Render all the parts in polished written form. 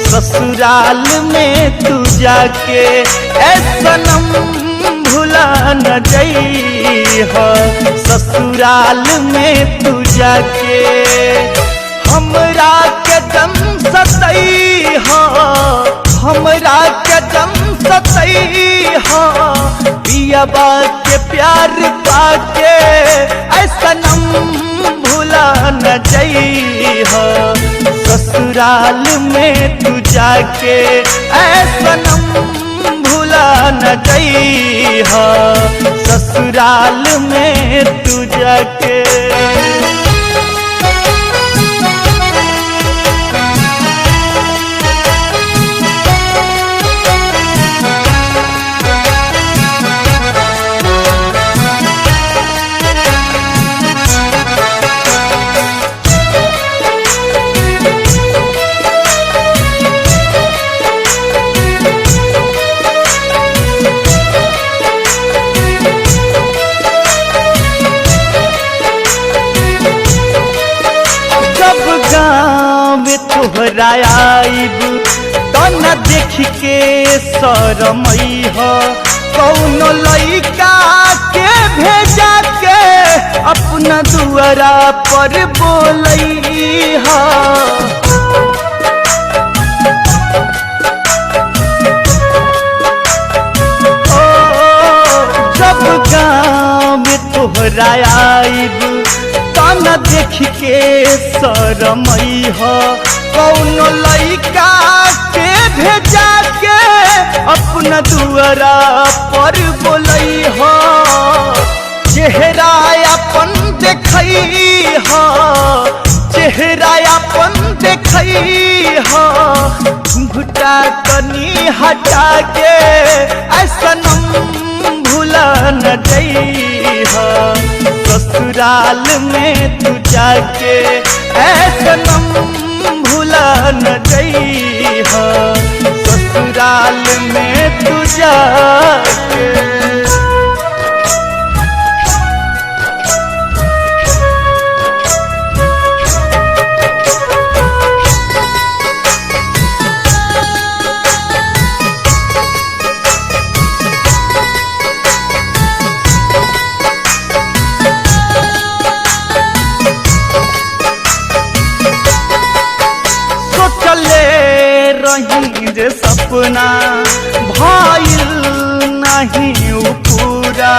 ससुराल में तू जाके ऐ सनम भुला न जइहा। ससुराल में तू जाके हमरा के जम सतइहा, हमरा के जम सतइहा। पियबा के प्यार पाके ऐ सनम भुला न जइहा। ससुराल में तू जाके ऐ सनम भुला न जइहा। ससुराल में तू जाके तोहरा आइब तो न देख के शरमइहा। कौनो लइका के भेजा के अपना दुआरा पर बोलइहा। जब गाँव में तोहरा आइब तो न देख के शरमइहा। कौनो लइका के भेजा के अपना दुआरा पर बोलइहा। चेहरा अपन देखइहा, चेहरा अपन देखइहा। घुटा कनी हटा के ऐ सनम भुला न जइहा। ससुराल में तू जाके ऐ सनम भुला न जइहा। ससुराल में तू जाके रही जे सपना भइल नहीं पूरा।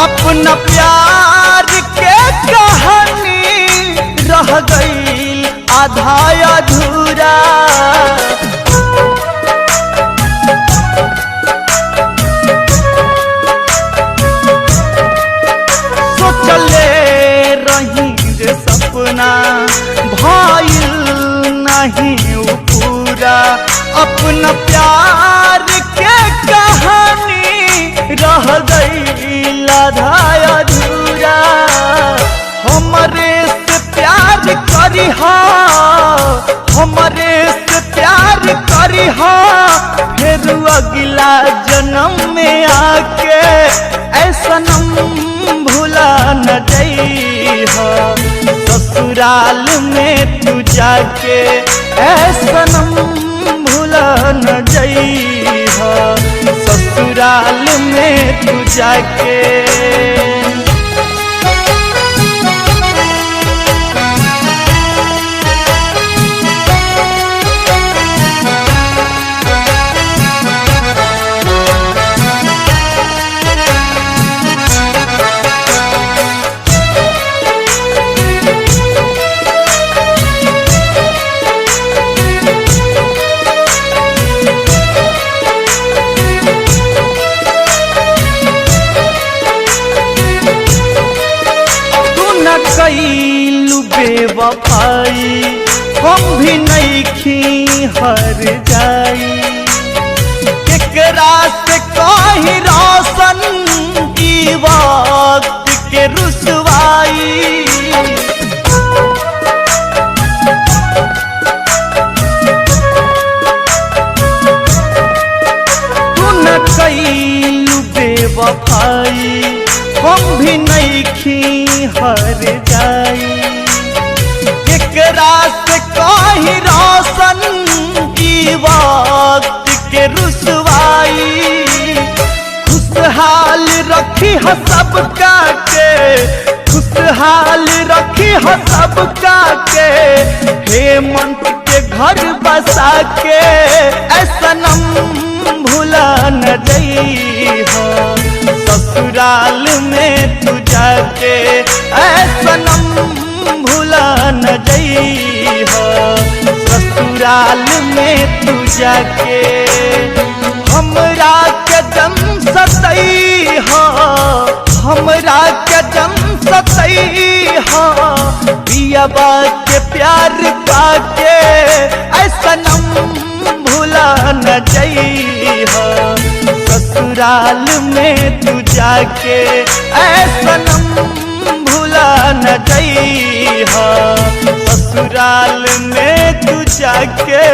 अपना प्यार के कहानी रह गई आधा अधूरा। सोचले रही जे सपना भइल नहीं पूरा। अपना प्यार के कहानी रह गई आधा अधूरा। हमरे से प्यार करिहा, हमरे से प्यार करिहा। फिर अगला जन्म में आके ऐ सनम भुला न जइहा। ससुराल में तू जाके ऐ सनम भुला न जइहा। ससुराल में तू जाके कैलू बेवफाई। हम भी नइखी हर जाई। केकरा से कही रोशन की वक्त के रुसवाई। तू न कैलू बेवफाई। हम भी नइखी हर जाई। केकरा से कही रोशन की के रुसवाई। खुशहाल रखी है सबका के, खुशहाल रखी है सबका के, हेमंत के घर बसा के सनम भुला न जइहा। ससुराल में तू जाके सनम भुला न जइहा। ससुराल में तू जाके हमरा के जम सतइहा, हमरा के जम सतइहा। पियबा के प्यार पाके सनम भुला न जइहा। ससुराल में तू जाके सनम भुला न जइहा। ससुराल में तू जाके